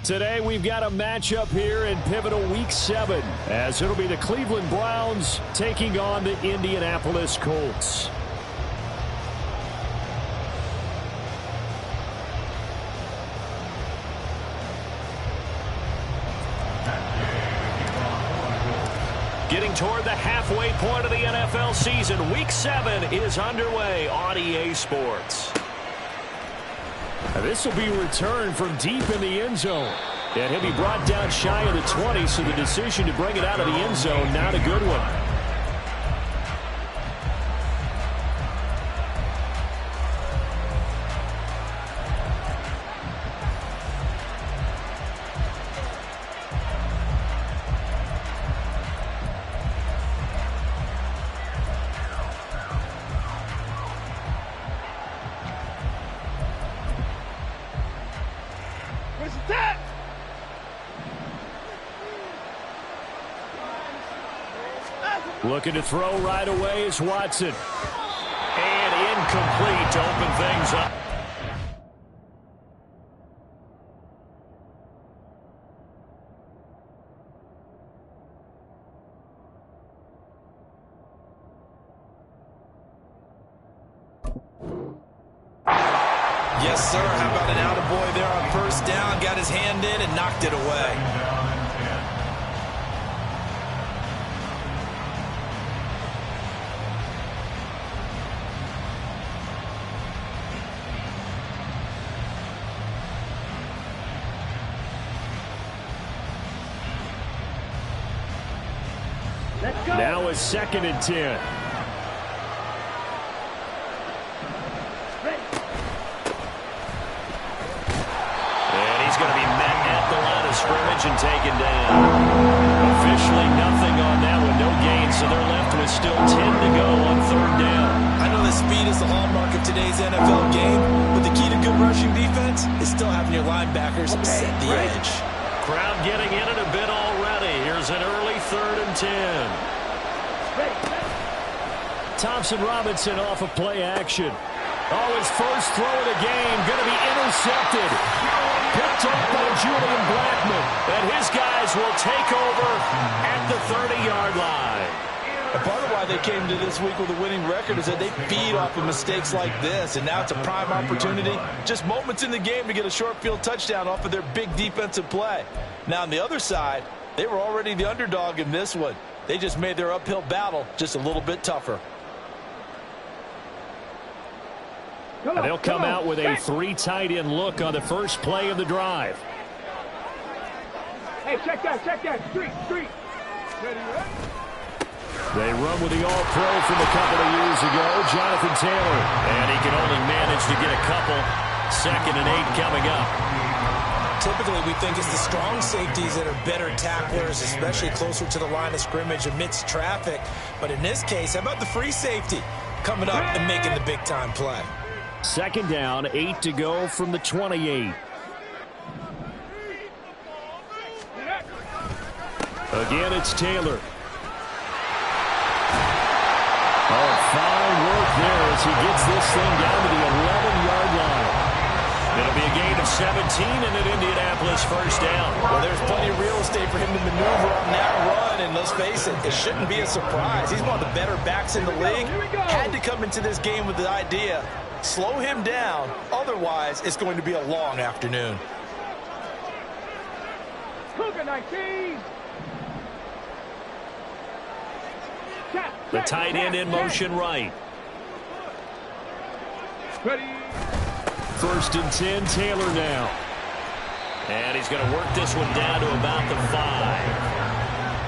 Today we've got a matchup here in pivotal week 7 as it'll be the Cleveland Browns taking on the Indianapolis Colts. Getting toward the halfway point of the NFL season, week 7 is underway on EA Sports. This will be returned from deep in the end zone. And he'll be brought down shy of the 20, so the decision to bring it out of the end zone, not a good one. Looking to throw right away is Watson. And incomplete to open things up. Yes, sir. How about an attaboy there on first down? Got his hand in and knocked it away. Now it's 2nd and 10. And he's going to be met at the line of scrimmage and taken down. Officially nothing on that one, no gain, so they're left with still 10 to go on 3rd down. I know that speed is the hallmark of today's NFL game, but the key to good rushing defense is still having your linebackers set the edge. Crowd getting in it a bit already. Here's an early 3rd and 10. Thompson Robinson off of play action. Oh, his first throw of the game going to be intercepted. Picked up by Julian Blackmon. And his guys will take over at the 30-yard line. And part of why they came to this week with a winning record is that they feed off of mistakes like this. And now it's a prime opportunity. Just moments in the game to get a short field touchdown off of their big defensive play. Now on the other side, they were already the underdog in this one. They just made their uphill battle just a little bit tougher. They'll come out with a 3 tight end look on the first play of the drive. Hey, check that, street. They run with the All-Pro from a couple of years ago, Jonathan Taylor. And he can only manage to get a couple. 2nd and 8 coming up. Typically, we think it's the strong safeties that are better tacklers, especially closer to the line of scrimmage amidst traffic. But in this case, how about the free safety coming up and making the big-time play? 2nd down, 8 to go from the 28. Again, it's Taylor. Oh, fine work there as he gets this thing down to the 11-yard line. It'll be a gain of 17 and an Indianapolis first down. Well, there's plenty of real estate for him to maneuver on that run, and let's face it, it shouldn't be a surprise. He's one of the better backs in the league. Had to come into this game with the idea, slow him down, otherwise it's going to be a long afternoon. Cougar 19. The tight end in motion right. Ready. 1st and 10, Taylor now. And he's going to work this one down to about the 5.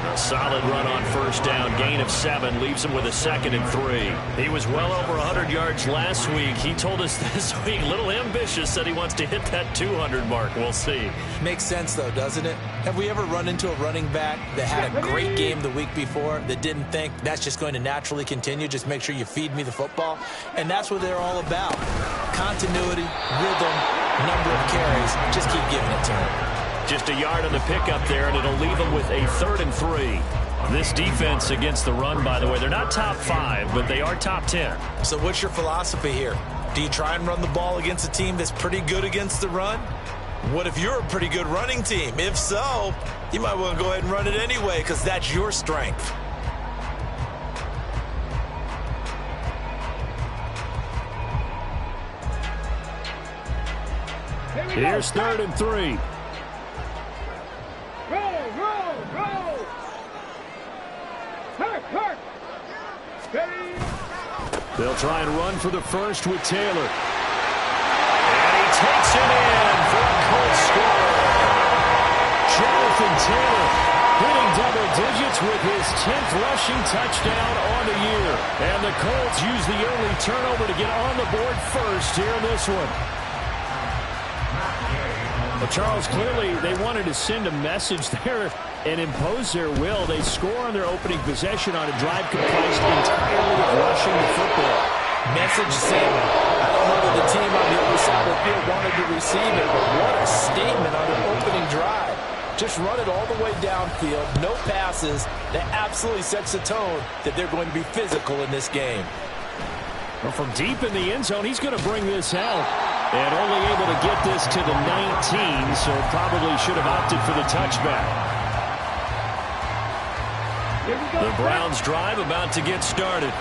A solid run on first down. Gain of 7 leaves him with a 2nd and 3. He was well over 100 yards last week. He told us this week, a little ambitious, said he wants to hit that 200 mark. We'll see. Makes sense, though, doesn't it? Have we ever run into a running back that had a great game the week before that didn't think that's just going to naturally continue? Just make sure you feed me the football. And that's what they're all about. Continuity, rhythm, number of carries. Just keep giving it to him. Just a yard on the pickup there, and it'll leave them with a 3rd and 3. This defense against the run, by the way, they're not top 5, but they are top 10. So what's your philosophy here? Do you try and run the ball against a team that's pretty good against the run? What if you're a pretty good running team? If so, you might want to go ahead and run it anyway because that's your strength. Here's 3rd and 3. Roll. Hurt. Steady. They'll try and run for the first with Taylor. And he takes it in for a Colts score. Jonathan Taylor hitting double digits with his 10th rushing touchdown on the year. And the Colts use the early turnover to get on the board first here in this one. Well, Charles, clearly they wanted to send a message there and impose their will. They score on their opening possession on a drive comprised entirely of rushing the football. Message sent. I don't know that the team on the other side of the field wanted to receive it, but what a statement on their opening drive. Just run it all the way downfield, no passes. That absolutely sets the tone that they're going to be physical in this game. Well, from deep in the end zone, he's going to bring this out. And only able to get this to the 19, so probably should have opted for the touchback. The Browns drive about to get started.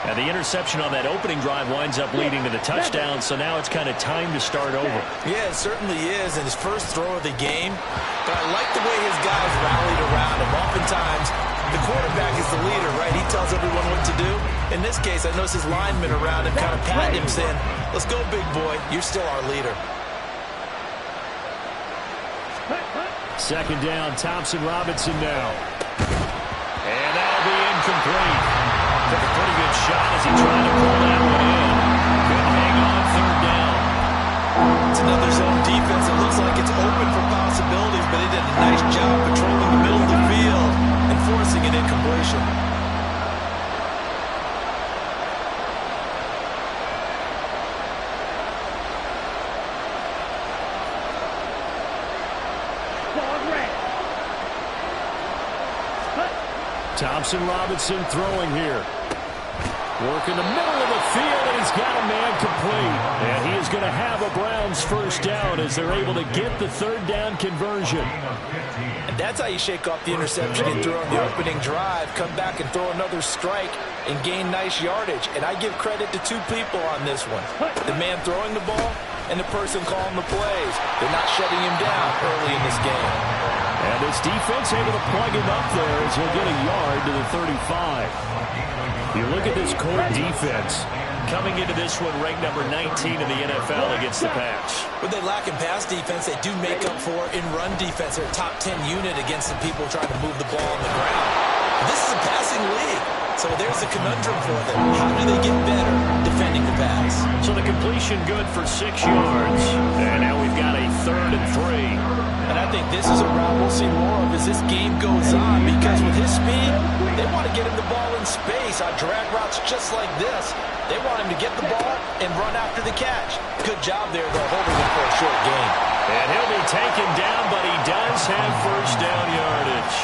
And the interception on that opening drive winds up leading to the touchdown, so now it's kind of time to start over. Yeah, it certainly is in his first throw of the game. But I like the way his guys rallied around him. Oftentimes, the quarterback is the leader, right? He tells everyone what to do. In this case, I noticed his linemen around him kind of patting him, saying, "Let's go, big boy. You're still our leader." Second down, Thompson Robinson now. And that'll be incomplete. Took a pretty good shot as he tried to pull that one in. Couldn't hang on 3rd down. It's another zone defense. It looks like it's open for possibilities, but he did a nice job patrolling the middle of the field and forcing an incompletion. Thompson Robinson throwing here. Working the middle of the field, and he's got a man complete. And he is going to have a Browns first down as they're able to get the 3rd down conversion. And that's how you shake off the interception you threw on the opening drive. Come back and throw another strike and gain nice yardage. And I give credit to 2 people on this one. The man throwing the ball and the person calling the plays. They're not shutting him down early in this game. And this defense able to plug him up there as he'll get a yard to the 35. You look at this Colt defense coming into this one ranked number 19 in the NFL against the pass. What they lack in pass defense, they do make up for in run defense. They're a top 10 unit against the people trying to move the ball on the ground. This is a passing league, so there's a conundrum for them. How do they get better defending the pass? So the completion good for 6 yards. And now we've got a 3rd and 3. And I think this is a route we'll see more of as this game goes on, because with his speed, they want to get him the ball in space on drag routes just like this. They want him to get the ball and run after the catch. Good job there, though, holding him for a short gain. And he'll be taken down, but he does have first down yardage.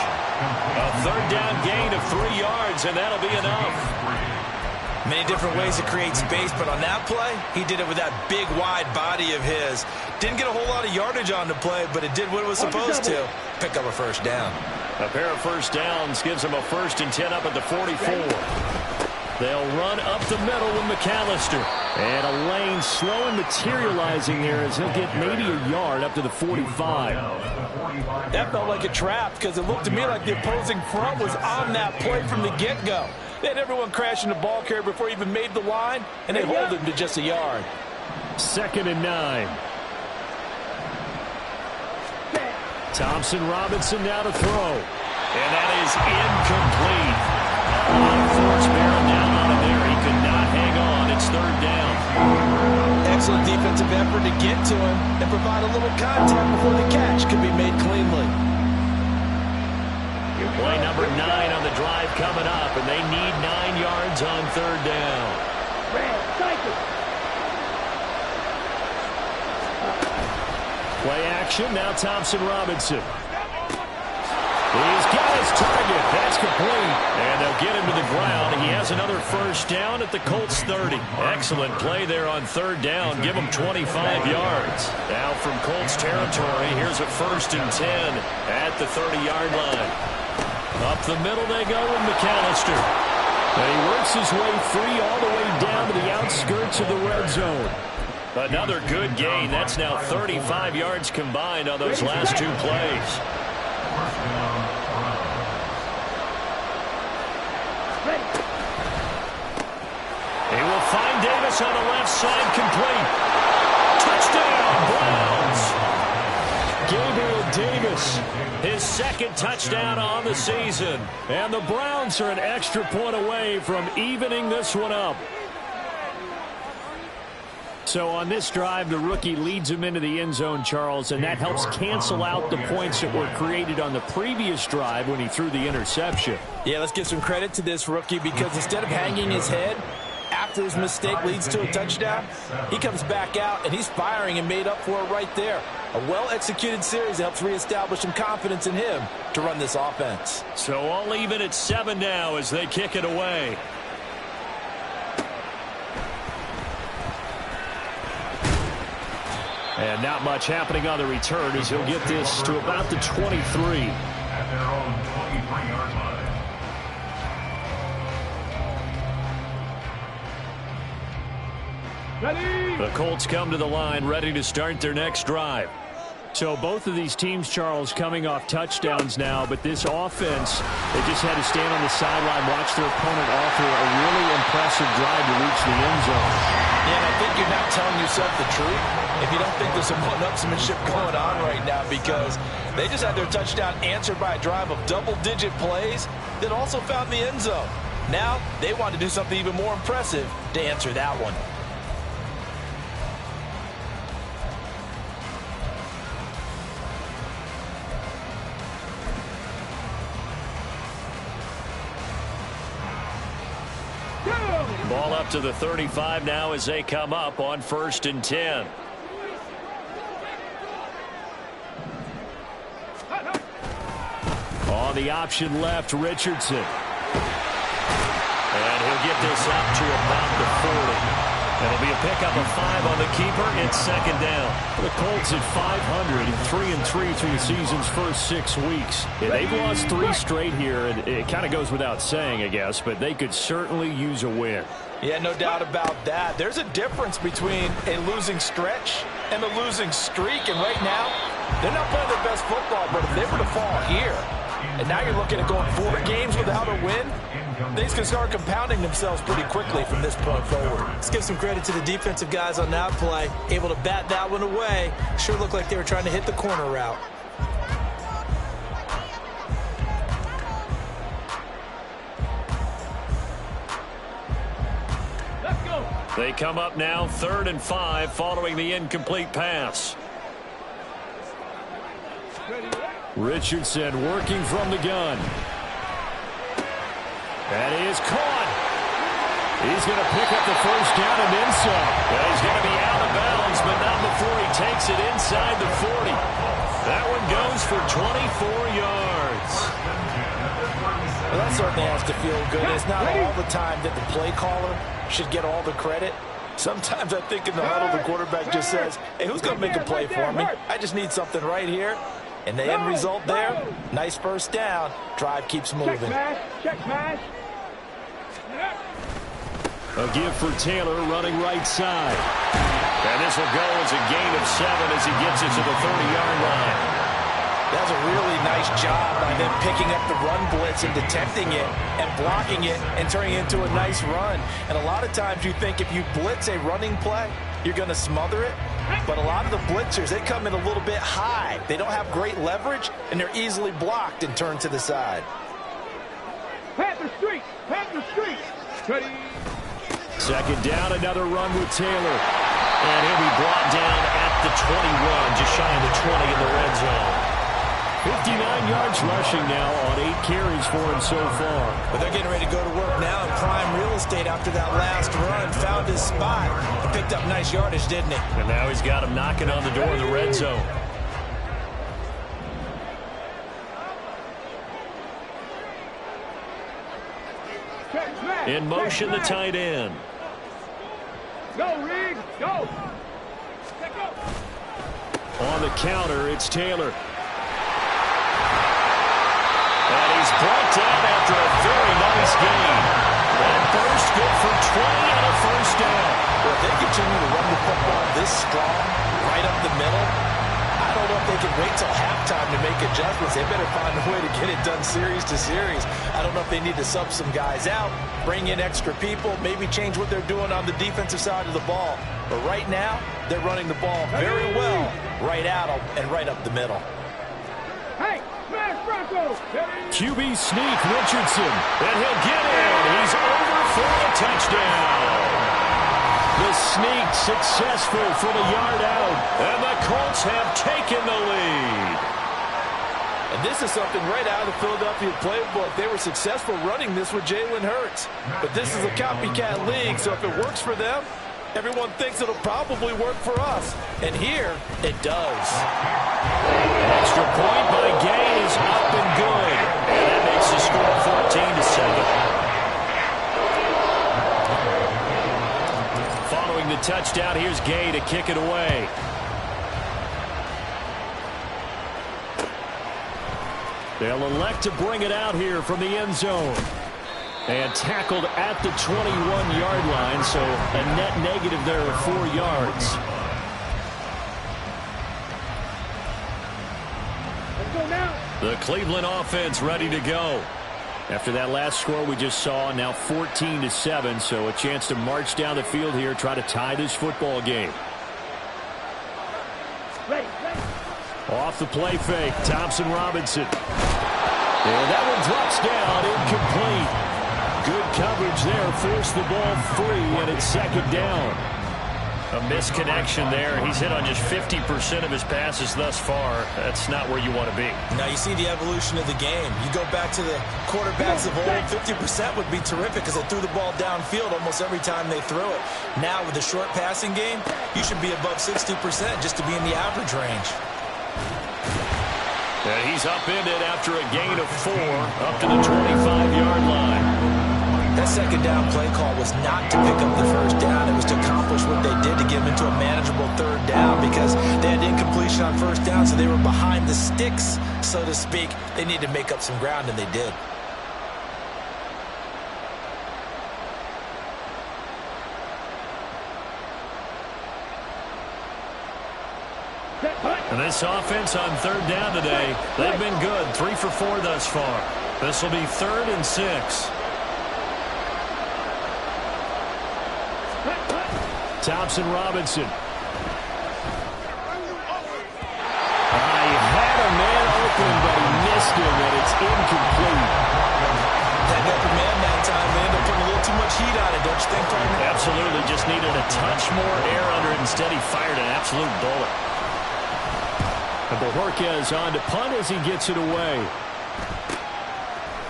A 3rd down gain of 3 yards, and that'll be enough. Many different ways to create space, but on that play, he did it with that big, wide body of his. Didn't get a whole lot of yardage on the play, but it did what it was supposed to. Pick up a first down. A pair of first downs gives him a 1st and 10 up at the 44. They'll run up the middle with McAllister. And a lane slow and materializing there as he'll get maybe a yard up to the 45. That felt like a trap because it looked to me like the opposing front was on that play from the get-go. They had everyone crashing the ball carrier before he even made the line, and they hold him to just a yard. 2nd and 9. Thompson Robinson now to throw. And that is incomplete. A lot of force bearing down on him there. He could not hang on. It's 3rd down. Excellent defensive effort to get to him and provide a little contact before the catch could be made cleanly. Play number 9 on the drive coming up, and they need 9 yards on 3rd down. Play action, now Thompson Robinson. He's got his target. That's complete. And they'll get him to the ground. He has another first down at the Colts 30. Excellent play there on third down. Give him 25 yards. Now from Colts territory, here's a 1st and 10 at the 30-yard line. Up the middle they go with McAllister. And he works his way free all the way down to the outskirts of the red zone. Another good gain. That's now 35 yards combined on those last 2 plays. He will find Davis on the left side, complete. Touchdown, Browns. Gabriel Davis, his 2nd touchdown on the season. And the Browns are an extra point away from evening this one up. So on this drive, the rookie leads him into the end zone, Charles, and that helps cancel out the points that were created on the previous drive when he threw the interception. Yeah, let's give some credit to this rookie because instead of hanging his head after his mistake leads to a touchdown, he comes back out and he's firing and made up for it right there. A well-executed series helps reestablish some confidence in him to run this offense. So all even at 7 now as they kick it away. And not much happening on the return as he'll get this to about the 23. At their own 23-yard line. Ready. The Colts come to the line ready to start their next drive. So both of these teams, Charles, coming off touchdowns now, but this offense, they just had to stand on the sideline, watch their opponent offer a really impressive drive to reach the end zone. Yeah, and I think you're not telling yourself the truth if you don't think there's some one-upsmanship going on right now, because they just had their touchdown answered by a drive of double-digit plays that also found the end zone. Now they want to do something even more impressive to answer that one. Ball up to the 35 now as they come up on 1st and 10. On the option left, Richardson. And he'll get this up to about the 40. It'll be a pickup of 5 on the keeper. It's 2nd down. The Colts at 500 and 3-3 through the season's first 6 weeks. Yeah, they've lost 3 straight here, and it kind of goes without saying, I guess, but they could certainly use a win. Yeah, no doubt about that. There's a difference between a losing stretch and a losing streak, and right now, they're not playing their best football, but if they were to fall here, and now you're looking at going 4 games without a win, things can start compounding themselves pretty quickly from this point forward. Let's give some credit to the defensive guys on that play. Able to bat that one away. Sure looked like they were trying to hit the corner route. Let's go. They come up now 3rd and 5 following the incomplete pass. Ready. Richardson working from the gun. And he is caught. He's going to pick up the first down and then some. Well, he's going to be out of bounds, but not before he takes it inside the 40. That one goes for 24 yards. Well, that certainly has to feel good. It's not all the time that the play caller should get all the credit. Sometimes I think in the huddle, the quarterback just says, hey, who's going to make a play for me? I just need something right here. And the end result there, nice first down. Drive keeps moving. Check mash. Check mash. A give for Taylor running right side. And this will go as a gain of 7 as he gets it to the 30-yard line. That's a really nice job by them picking up the run blitz and detecting it and blocking it and turning it into a nice run. And a lot of times you think if you blitz a running play, you're going to smother it. But a lot of the blitzers, they come in a little bit high. They don't have great leverage, and they're easily blocked and turned to the side. Panther Street. Panther Street. Ready. 2nd down, another run with Taylor. And he'll be brought down at the 21, just shy of the 20 in the red zone. 59 yards rushing now on 8 carries for him so far. But they're getting ready to go to work now in prime real estate after that last run. Found his spot and picked up nice yardage, didn't he? And now he's got him knocking on the door of the red zone. In motion, the tight end. Go, Reed. Go. On the counter, it's Taylor. And he's brought down after a very nice game. That burst good for 20 and a first down. Well, if they continue to run the football this strong, right up the middle, I don't know if they can wait till halftime to make adjustments. They better find a way to get it done series to series. I don't know if they need to sub some guys out, bring in extra people, maybe change what they're doing on the defensive side of the ball. But right now, they're running the ball very well right at them and right up the middle. Hey, smash Bronco. QB sneak Richardson. And he'll get in. He's over for a touchdown. The sneak successful from a yard out. And the Colts have taken the lead. And this is something right out of the Philadelphia playbook. They were successful running this with Jalen Hurts. But this is a copycat league, so if it works for them, everyone thinks it'll probably work for us. And here, it does. Extra point by Gay is up and good. And that makes the score 14-7. Following the touchdown, here's Gay to kick it away. They'll elect to bring it out here from the end zone. And tackled at the 21-yard line, so a net negative there of 4 yards. Let's go now. The Cleveland offense ready to go. After that last score we just saw, now 14-7, so a chance to march down the field here, try to tie this football game. Ready. Off the play fake, Thompson Robinson. And that one drops down, incomplete. Good coverage there, forced the ball free, and it's second down. A misconnection there. He's hit on just 50% of his passes thus far. That's not where you want to be. Now you see the evolution of the game. You go back to the quarterbacks of old, 50% would be terrific because they threw the ball downfield almost every time they threw it. Now with the short passing game, you should be above 60% just to be in the average range. And he's upended after a gain of 4 up to the 25-yard line. That second down play call was not to pick up the first down. It was to accomplish what they did to get them into a manageable third down because they had incompletion on first down, so they were behind the sticks, so to speak. They needed to make up some ground, and they did. And this offense on third down today, they've been good. 3 for 4 thus far. This will be 3rd and 6. Thompson Robinson. He had a man open, but he missed him, and it's incomplete. That upper man that time, they ended up putting a little too much heat on it, don't you think, partner? Absolutely, just needed a touch more air under it. Instead, he fired an absolute bullet. And Bojorquez on to punt as he gets it away.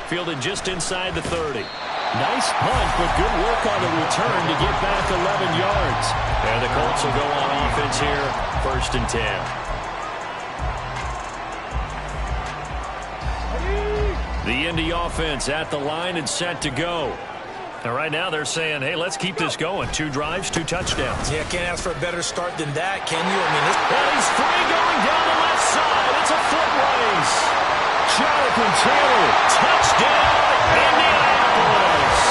Fielded just inside the 30. Nice punt, but good work on the return to get back 11 yards. And the Colts will go on offense here, 1st and 10. The Indy offense at the line and set to go. And right now they're saying, hey, let's keep this going. 2 drives, 2 touchdowns. Yeah, can't ask for a better start than that, can you? I mean, this... And he's free going down the left side. It's a foot race. Jonathan Taylor, touchdown, Indianapolis.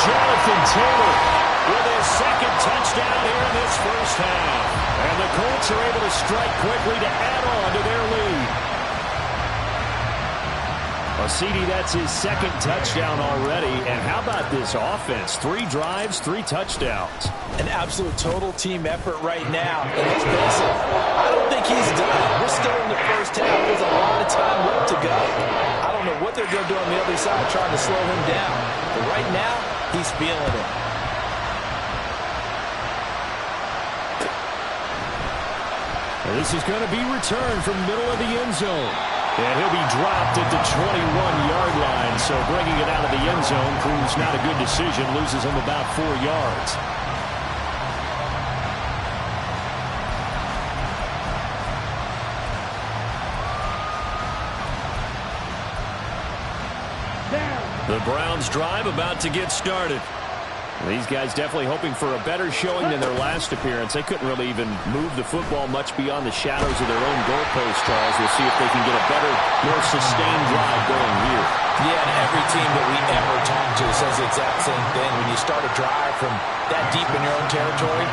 Jonathan Taylor with his 2nd touchdown here in this first half. And the Colts are able to strike quickly to add on to their lead. Well, CD, that's his 2nd touchdown already. And how about this offense? 3 drives, 3 touchdowns. An absolute total team effort right now. And let's face it, I don't think he's done. We're still in the first half. There's a lot of time left to go. I don't know what they're going to do on the other side trying to slow him down. But right now, he's feeling it. Well, this is going to be returned from the middle of the end zone. And he'll be dropped at the 21-yard line. So bringing it out of the end zone proves not a good decision. Loses him about 4 yards. Down. The Browns drive about to get started. These guys definitely hoping for a better showing than their last appearance. They couldn't really even move the football much beyond the shadows of their own goalpost, Charles. We'll see if they can get a better, more sustained drive going here. Yeah, and every team that we ever talk to says the exact same thing. When you start a drive from that deep in your own territory,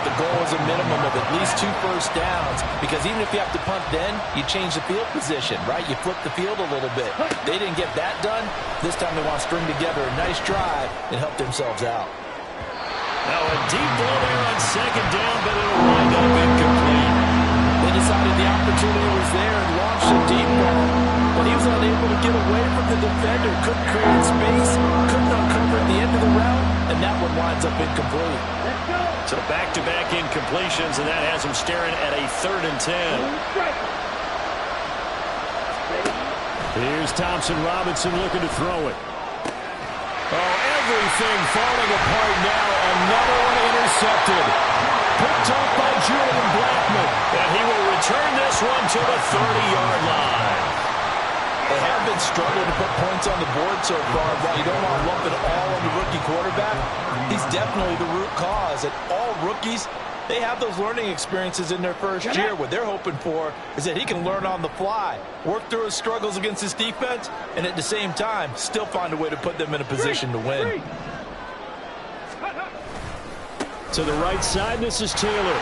the goal is a minimum of at least 2 first downs, because even if you have to punt then, you change the field position, right? You flip the field a little bit. They didn't get that done. This time they want to string together a nice drive and help themselves out. Now a deep ball there on second down, but it'll wind up incomplete. They decided the opportunity was there and launched a deep ball, but he was unable to get away from the defender, couldn't create space, couldn't uncover at the end of the route, and that one winds up incomplete. So back-to-back incompletions, and that has him staring at a 3rd and 10. Here's Thompson Robinson looking to throw it. Oh, everything falling apart now. Another one intercepted. Picked off by Julian Blackman. And he will return this one to the 30-yard line. They have been struggling to put points on the board so far. While you don't want to lump it all on the rookie quarterback, he's definitely the root cause. And all rookies, they have those learning experiences in their first year. What they're hoping for is that he can learn on the fly, work through his struggles against his defense, and at the same time, still find a way to put them in a position to win. To the right side, this is Taylor.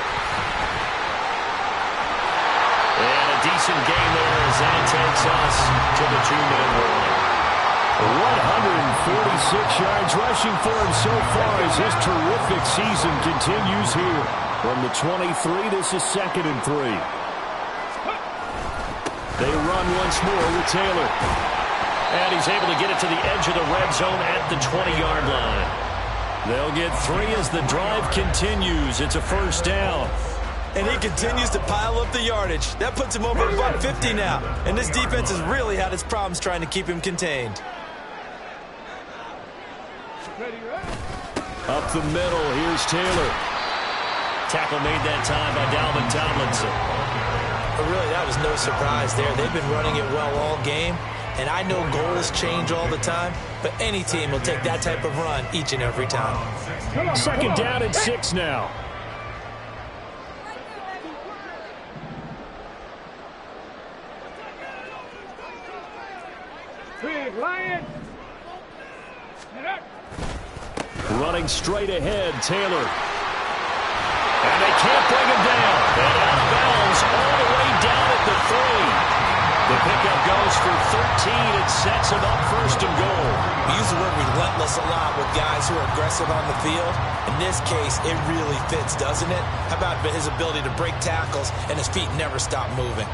And a decent game there as that takes us to the 2-minute warning. 146 yards rushing for him so far as his terrific season continues here. From the 23, this is 2nd and 3. They run once more with Taylor. And he's able to get it to the edge of the red zone at the 20-yard line. They'll get 3 as the drive continues. It's a 1st down. And he continues to pile up the yardage. That puts him over about 50 now. And this defense has really had its problems trying to keep him contained. Up the middle, here's Taylor. Tackle made that time by Dalvin Tomlinson. But really, that was no surprise there. They've been running it well all game. And I know goals change all the time, but any team will take that type of run each and every time. 2nd down and 6 now. Big Lion. Running straight ahead, Taylor. And they can't bring him down. And out of bounds all the way down at the 3. The pickup goes for 13. It sets him up 1st and goal. We use the word relentless a lot with guys who are aggressive on the field. In this case, it really fits, doesn't it? How about his ability to break tackles and his feet never stop moving?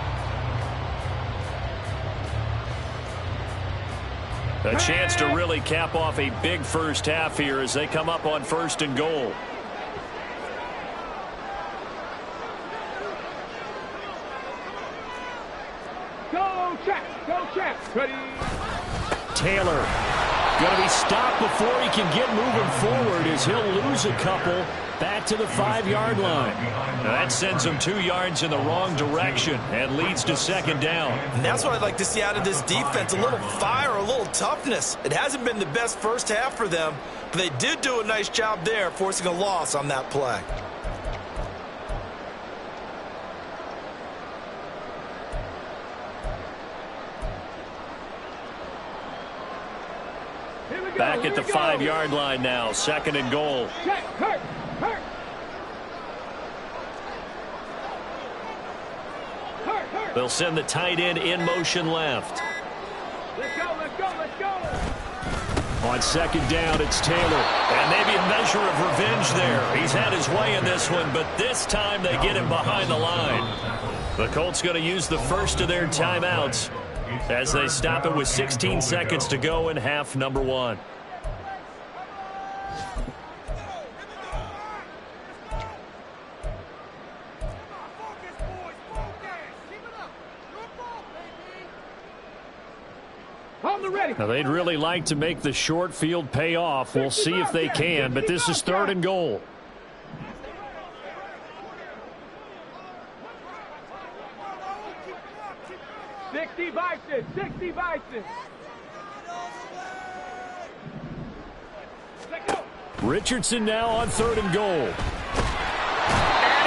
A chance to really cap off a big first half here as they come up on 1st and goal. Go check. Go check. Ready. Taylor going to be stopped before he can get moving forward as he'll lose a couple back to the 5-yard line. Now that sends him 2 yards in the wrong direction and leads to 2nd down. And that's what I'd like to see out of this defense, a little fire, a little toughness. It hasn't been the best first half for them, but they did do a nice job there forcing a loss on that play. Back at the 5-yard line now, 2nd and goal. Check. Hurt. Hurt. Hurt. Hurt. They'll send the tight end in motion left. Let's go. Let's go. Let's go. On 2nd down, it's Taylor. And maybe a measure of revenge there. He's had his way in this one, but this time they get him behind the line. The Colts going to use the first of their timeouts as they stop it with 16 seconds to go in half number 1. Now, they'd really like to make the short field pay off. We'll see if they can, but this is 3rd and goal. Richardson now on 3rd and goal. And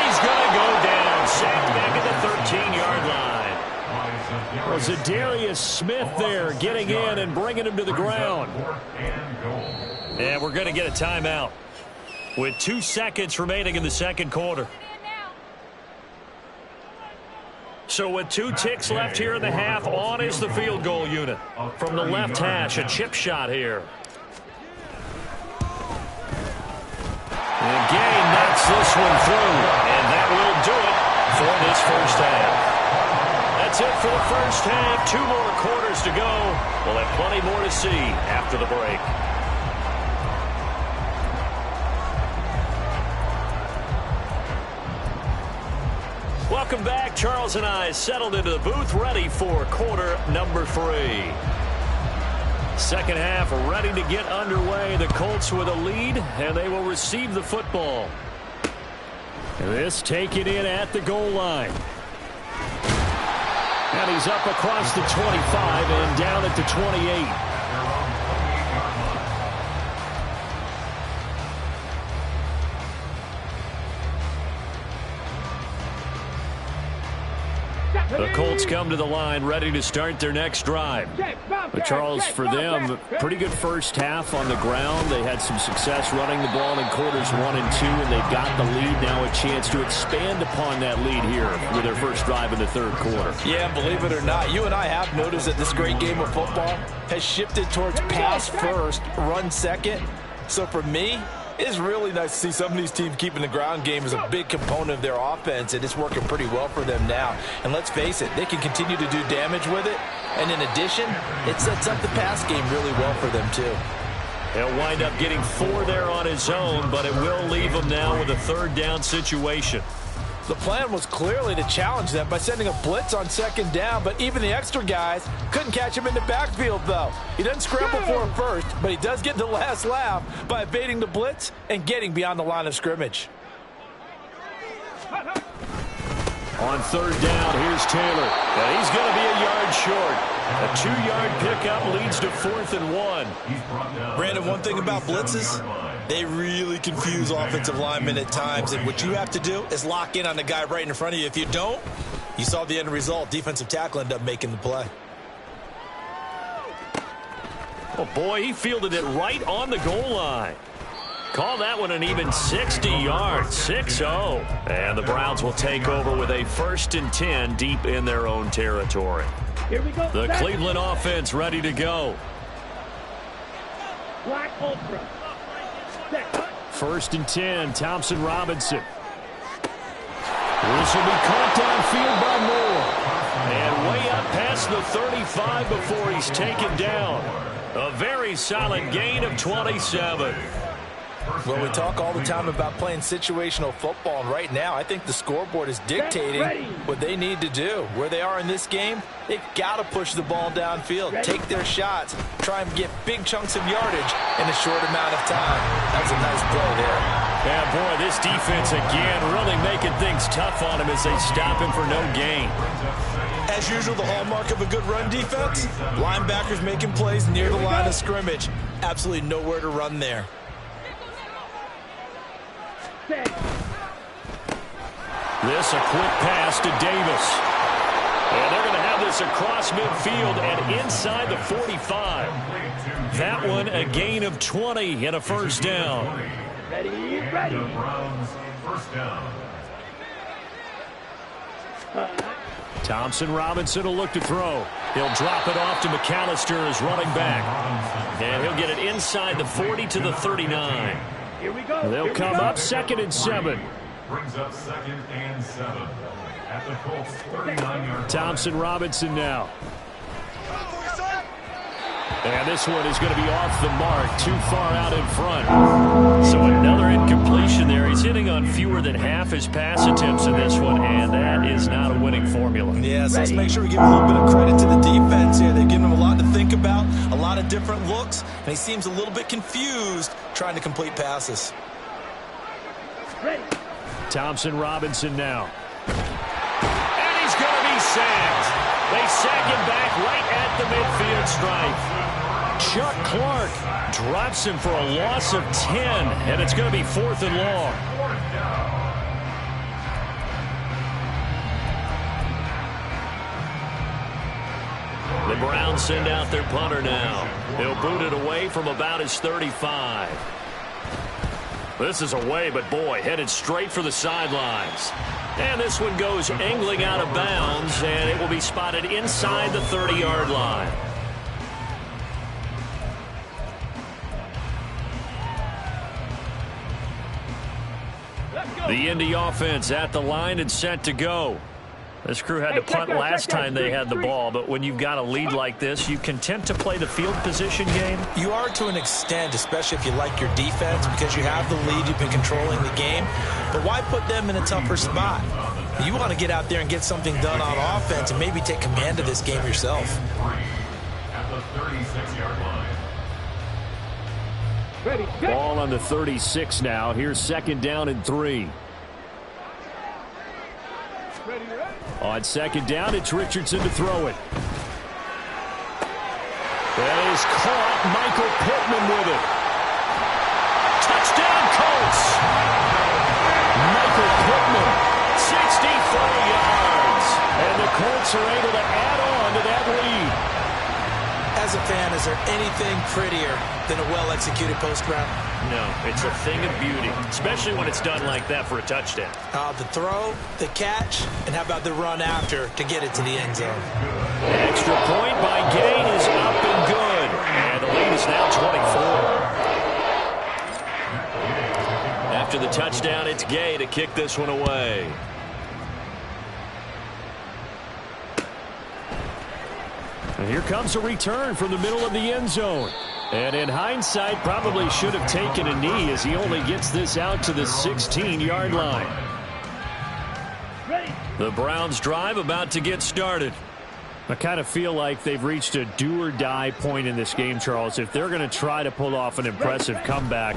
he's going to go down. Sacked back at the 13-yard line. Well, Zadarius Smith there getting in and bringing him to the ground. And we're going to get a timeout with 2 seconds remaining in the second quarter. So with 2 ticks left here in the half, on is the field goal unit. From the left hash, a chip shot here. And again, knocks this one through. And that will do it for this first half. That's it for the first half. 2 more quarters to go. We'll have plenty more to see after the break. Welcome back. Charles and I settled into the booth, ready for quarter number 3. Second half ready to get underway. The Colts with a lead, and they will receive the football. This taken in at the goal line. And he's up across the 25 and down at the 28. The Colts come to the line ready to start their next drive. But Charles, for them, pretty good first half on the ground. They had some success running the ball in quarters 1 and 2, and they've got the lead now, a chance to expand upon that lead here with their first drive in the third quarter. Yeah, believe it or not, you and I have noticed that this great game of football has shifted towards pass first, run second. So for me, it's really nice to see some of these teams keeping the ground game as a big component of their offense, and it's working pretty well for them now. And let's face it, they can continue to do damage with it. And in addition, it sets up the pass game really well for them too. He'll wind up getting 4 there on his own, but it will leave him now with a 3rd down situation. The plan was clearly to challenge them by sending a blitz on 2nd down, but even the extra guys couldn't catch him in the backfield, though. He doesn't scramble for him first, but he does get the last laugh by evading the blitz and getting beyond the line of scrimmage. On 3rd down, here's Taylor. And he's going to be a yard short. A 2-yard pickup leads to 4th and 1. Brandon, one thing about blitzes, they really confuse offensive linemen at times, and what you have to do is lock in on the guy right in front of you. If you don't, you saw the end result. Defensive tackle ended up making the play. Oh, boy, he fielded it right on the goal line. Call that one an even 60 yards, 6-0. And the Browns will take over with a 1st and 10 deep in their own territory. Here we go. The Cleveland offense ready to go. Black Ultra. 1st and 10, Thompson Robinson. This will be caught downfield by Moore. And way up past the 35 before he's taken down. A very solid gain of 27. Well, we talk all the time about playing situational football, and right now I think the scoreboard is dictating what they need to do. Where they are in this game, they've got to push the ball downfield, take their shots, try and get big chunks of yardage in a short amount of time. That's a nice play there. Yeah, boy, this defense again really making things tough on him as they stop him for no gain. As usual, the hallmark of a good run defense, linebackers making plays near the line of scrimmage. Absolutely nowhere to run there. This a quick pass to Davis. And they're going to have this across midfield and inside the 45. That one a gain of 20 and a 1st down. Ready, ready. The Browns first down. Thompson Robinson will look to throw. He'll drop it off to McAllister as running back. And he'll get it inside the 40 to the 39. Here we go. They'll come up 2nd and 7. Brings up 2nd and 7 at the Colts 39-yard. Thompson Robinson now. And this one is going to be off the mark, too far out in front. So another incompletion there. He's hitting on fewer than half his pass attempts in this one, and that is not a winning formula. Yeah, so let's make sure we give a little bit of credit to the defense here. They've given him a lot to think about, a lot of different looks, and he seems a little bit confused trying to complete passes. Ready. Thompson Robinson now. And he's going to be sacked. They sack him back right at the midfield stripe. Chuck Clark drops him for a loss of 10, and it's going to be 4th and long. The Browns send out their punter now. He'll boot it away from about his 35. This is away, but boy, headed straight for the sidelines. And this one goes angling out of bounds, and it will be spotted inside the 30-yard line. The Indy offense at the line and set to go. This crew had to punt last time they had the ball, but when you've got a lead like this, you content to play the field position game? You are to an extent, especially if you like your defense, because you have the lead, you've been controlling the game. But why put them in a tougher spot? You want to get out there and get something done on offense and maybe take command of this game yourself. At the 36-yard line. Ball on the 36 now. Here's 2nd down and 3. On 2nd down, it's Richardson to throw it. That is caught. Michael Pittman with it. Touchdown, Colts. Michael Pittman, 64 yards. And the Colts are able to add on to that lead. As a fan, is there anything prettier than a well-executed post route? No, it's a thing of beauty, especially when it's done like that for a touchdown. The throw, the catch, and how about the run after to get it to the end zone? Extra point by Gain is up and good. And the lead is now 24. After the touchdown, it's Gay to kick this one away. And here comes a return from the middle of the end zone. And in hindsight, probably should have taken a knee as he only gets this out to the 16-yard line. The Browns drive about to get started. I kind of feel like they've reached a do-or-die point in this game, Charles. If they're going to try to pull off an impressive comeback,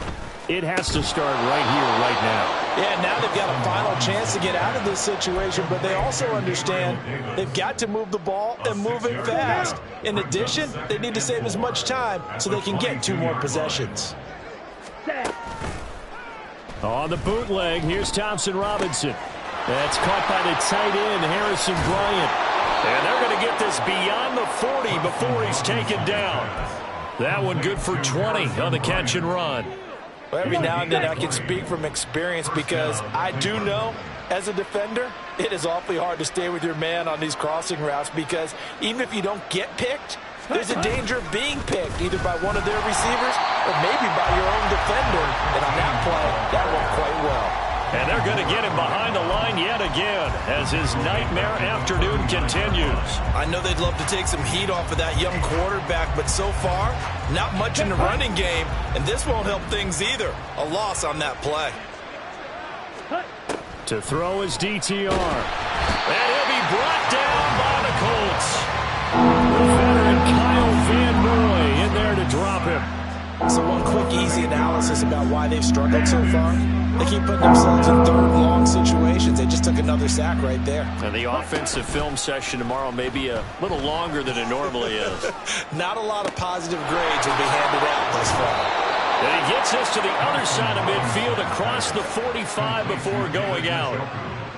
it has to start right here, right now. Yeah, now they've got a final chance to get out of this situation, but they also understand they've got to move the ball and move it fast. In addition, they need to save as much time so they can get 2 more possessions. On the bootleg, here's Thompson Robinson. That's caught by the tight end, Harrison Bryant. And they're going to get this beyond the 40 before he's taken down. That one good for 20 on the catch and run. Well, every now and then I can speak from experience because I do know as a defender it is awfully hard to stay with your man on these crossing routes because even if you don't get picked, there's a danger of being picked either by one of their receivers or maybe by your own defender. And on that play, that went quite well. And they're going to get him behind the line yet again as his nightmare afternoon continues. I know they'd love to take some heat off of that young quarterback, but so far, not much in the running game, and this won't help things either. A loss on that play. To throw is DTR. And he'll be brought down by the Colts. The veteran Kyle Van Noy in there to drop him. So one quick, easy analysis about why they've struggled so far. They keep putting themselves in 3rd and long situations. They just took another sack right there. And the offensive film session tomorrow may be a little longer than it normally is. Not a lot of positive grades will be handed out thus far. And he gets us to the other side of midfield across the 45 before going out.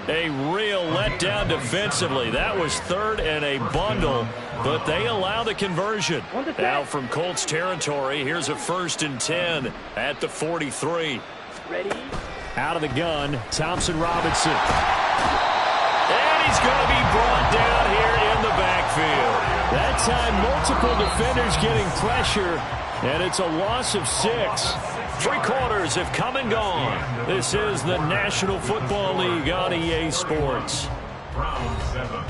A real letdown defensively. That was 3rd and a bundle, but they allow the conversion. Now from Colts territory, here's a 1st and 10 at the 43. Ready? Out of the gun, Thompson Robinson. And he's going to be brought down here in the backfield. That time, multiple defenders getting pressure, and it's a loss of 6. 3 quarters have come and gone. This is the National Football League on EA Sports. Round 7.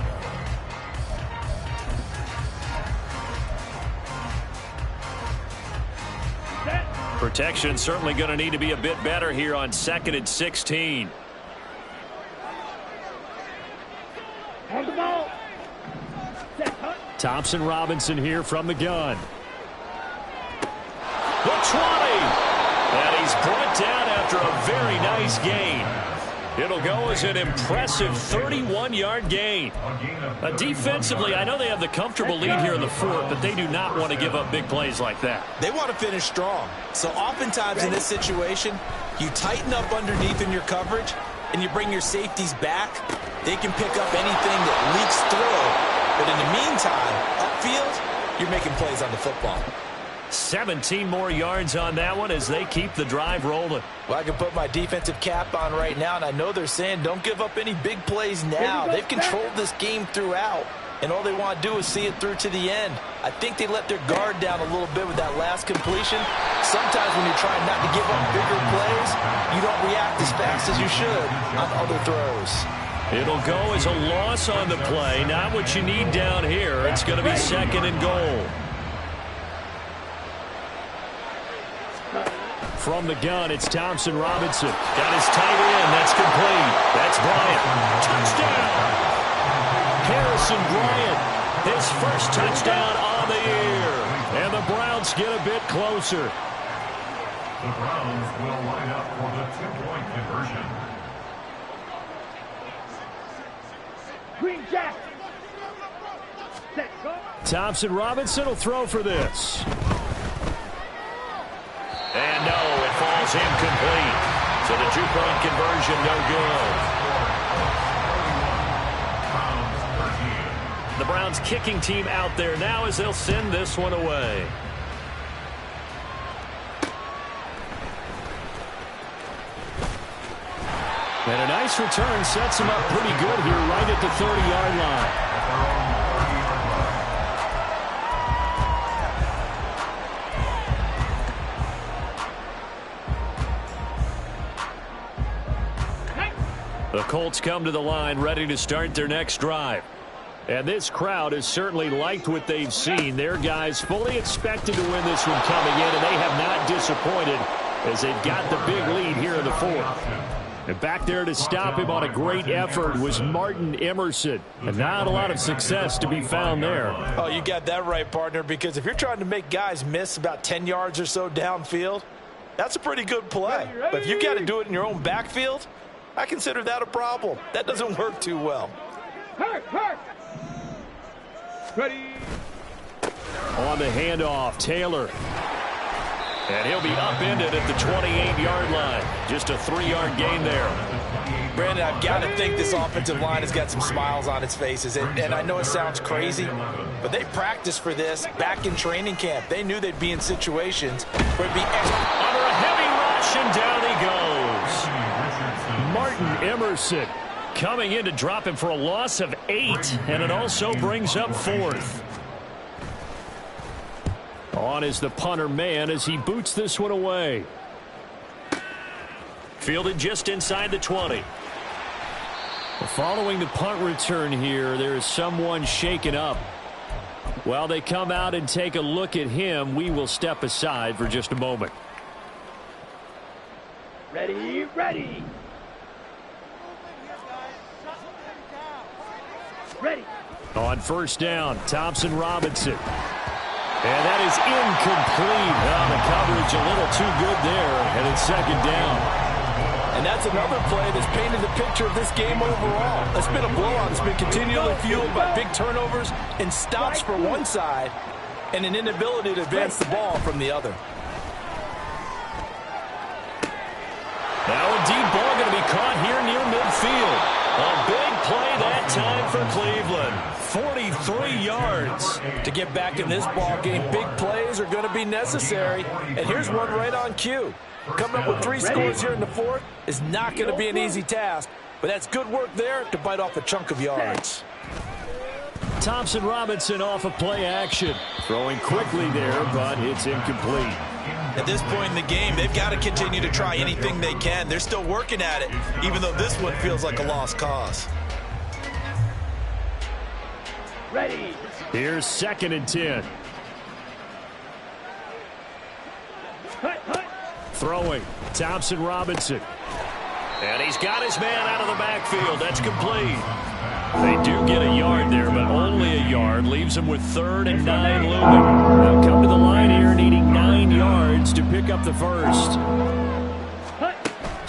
Protection certainly going to need to be a bit better here on 2nd and 16. On the ball. Thompson Robinson here from the gun. The 20. And he's brought down after a very nice gain. It'll go as an impressive 31-yard gain. Defensively, I know they have the comfortable lead here in the fourth, but they do not want to give up big plays like that. They want to finish strong. So oftentimes in this situation, you tighten up underneath in your coverage, and you bring your safeties back. They can pick up anything that leaks through. But in the meantime, upfield, you're making plays on the football. 17 more yards on that one as they keep the drive rolling. Well, I can put my defensive cap on right now, and I know they're saying don't give up any big plays now. They've controlled this game throughout, and all they want to do is see it through to the end. I think they let their guard down a little bit with that last completion. Sometimes when you're trying not to give up bigger plays, you don't react as fast as you should on other throws. It'll go as a loss on the play. Not what you need down here. It's going to be 2nd and goal. From the gun, it's Thompson Robinson. Got his tight end. That's complete. That's Bryant. Touchdown! Harrison Bryant, his first touchdown on the year. And the Browns get a bit closer. The Browns will line up for the 2-point conversion. Green Jack. Set, go. Thompson Robinson will throw for this. And no, it falls incomplete. So the 2-point conversion, no good. The Browns kicking team out there now as they'll send this one away. And a nice return sets him up pretty good here right at the 30-yard line. The Colts come to the line ready to start their next drive. And this crowd has certainly liked what they've seen. Their guys fully expected to win this one coming in, and they have not disappointed as they've got the big lead here in the fourth. And back there to stop him on a great effort was Martin Emerson. And not a lot of success to be found there. Oh, you got that right, partner, because if you're trying to make guys miss about 10 yards or so downfield, that's a pretty good play. But if you got to do it in your own backfield, I consider that a problem. That doesn't work too well. Hurt. Ready. On the handoff, Taylor. And he'll be upended at the 28-yard line. Just a 3-yard gain there. Brandon, I've got to think this offensive line has got some smiles on its faces. And I know it sounds crazy, but they practiced for this back in training camp. They knew they'd be in situations where it'd be under a heavy rush, and down he goes. Martin Emerson coming in to drop him for a loss of 8, and it also brings up 4th. On is the punter man as he boots this one away. Fielded just inside the 20. Following the punt return here, there is someone shaken up. While they come out and take a look at him, we will step aside for just a moment. Ready. Ready. On first down, Thompson Robinson. And that is incomplete. The coverage a little too good there, and it's 2nd down. And that's another play that's painted the picture of this game overall. It's been a blowout. It's been continually fueled by big turnovers and stops for one side and an inability to advance the ball from the other. Now a deep ball going to be caught here near midfield. A big play that time for Cleveland. 43 yards. To get back in this ball game, big plays are going to be necessary. And here's one right on cue. Coming up with 3 scores here in the fourth is not going to be an easy task, but that's good work there to bite off a chunk of yards. Thompson Robinson off of play action. Throwing quickly there, but it's incomplete. At this point in the game, they've got to continue to try anything they can. They're still working at it, even though this one feels like a lost cause. Ready. Here's 2nd and 10. Throwing, Thompson Robinson. And he's got his man out of the backfield. That's complete. They do get a yard there, but only a yard. Leaves them with 3rd and 9 looming. They'll come to the line here needing 9 yards to pick up the first.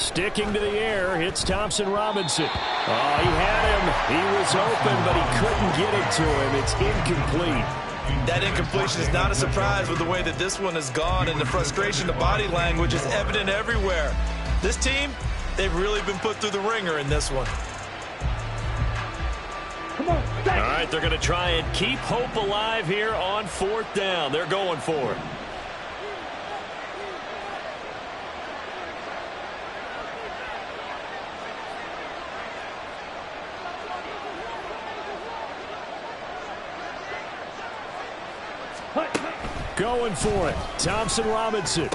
Sticking to the air, hits Thompson Robinson. Oh, he had him. He was open, but he couldn't get it to him. It's incomplete. That incompletion is not a surprise with the way that this one has gone, and the frustration, the body language is evident everywhere. This team, they've really been put through the ringer in this one. Come on, all right, they're going to try and keep hope alive here on 4th down. They're going for it. Going for it. Thompson Robinson.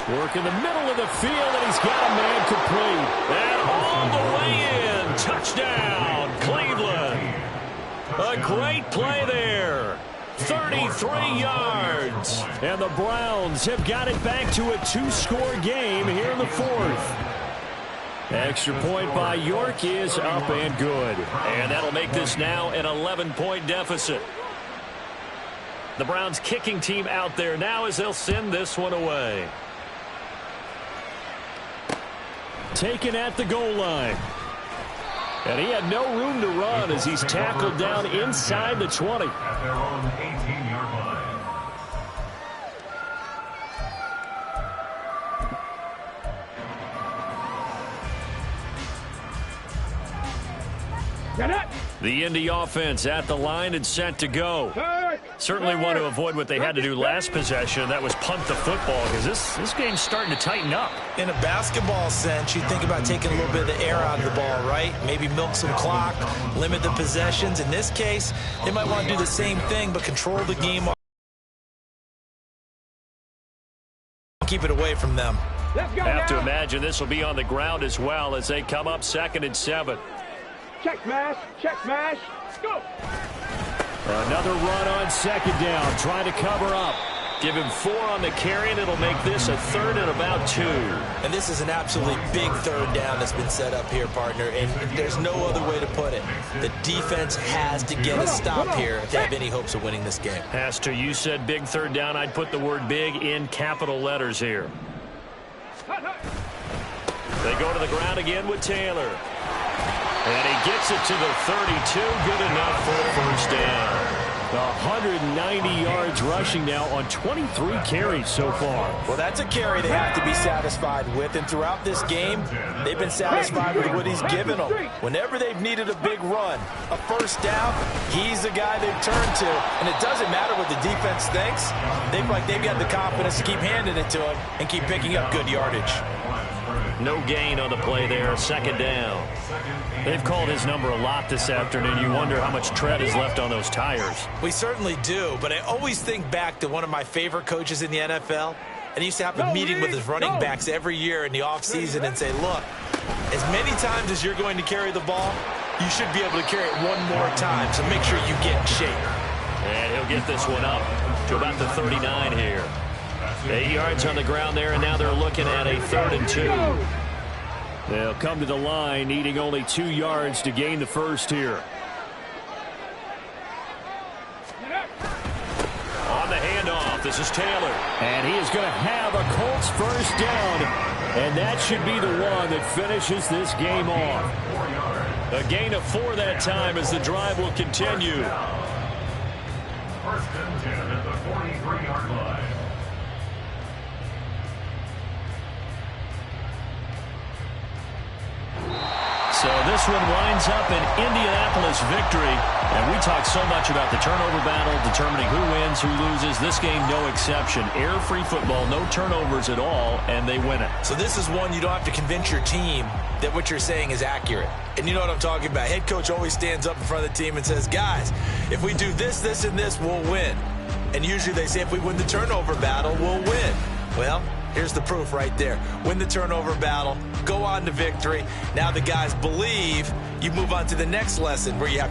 Work in the middle of the field, and he's got a man complete. And all the way in. Touchdown, Cleveland. A great play there. 33 yards. And the Browns have got it back to a 2-score game here in the 4th. Extra point by York is up and good. And that'll make this now an 11-point deficit. The Browns kicking team out there now as they'll send this one away. Taken at the goal line. And he had no room to run as he's tackled down inside the 20. At their own 18-yard line. get it. The Indy offense at the line and set to go. Certainly want to avoid what they had to do last possession. That was punt the football, because this game's starting to tighten up. In a basketball sense, you think about taking a little bit of the air out of the ball, right? Maybe milk some clock, limit the possessions. In this case, they might want to do the same thing, but control the game. Keep it away from them. Let's go Have to now. imagine this will be on the ground as well as they come up 2nd and 7. Check smash. Check smash. Go. Another run on 2nd down, trying to cover up. Give him 4 on the carry, and it'll make this a 3rd and about 2. And this is an absolutely big 3rd down that's been set up here, partner, and there's no other way to put it. The defense has to get a stop here if they have any hopes of winning this game. Pastor, you said big 3rd down. I'd put the word big in capital letters here. They go to the ground again with Taylor. And he gets it to the 32. Good enough for a 1st down. 190 yards rushing now on 23 carries so far. Well, that's a carry they have to be satisfied with, and throughout this game, they've been satisfied with what he's given them. Whenever they've needed a big run, a 1st down, he's the guy they've turned to, and it doesn't matter what the defense thinks. They've got the confidence to keep handing it to him and keep picking up good yardage. No gain on the play there, 2nd down. They've called his number a lot this afternoon. You wonder how much tread is left on those tires. We certainly do, but I always think back to one of my favorite coaches in the NFL, and he used to have a meeting with his running backs every year in the offseason and say, look, as many times as you're going to carry the ball, you should be able to carry it one more time, so make sure you get in shape. And he'll get this one up to about the 39 here. 8 yards on the ground there, and now they're looking at a 3rd and 2. They'll come to the line, needing only 2 yards to gain the 1st here. On the handoff, this is Taylor. And he is going to have a Colts 1st down. And that should be the one that finishes this game off. A gain of 4 that time as the drive will continue. 1st and 10 at the 43-yard line. So this one winds up an Indianapolis victory. And we talk so much about the turnover battle, determining who wins, who loses. This game, no exception. Error-free football, no turnovers at all, and they win it. So this is one you don't have to convince your team that what you're saying is accurate. And you know what I'm talking about. Head coach always stands up in front of the team and says, guys, if we do this, this, and this, we'll win. And usually they say if we win the turnover battle, we'll win. Well, here's the proof right there. Win the turnover battle, go on to victory. Now the guys believe. You move on to the next lesson where you have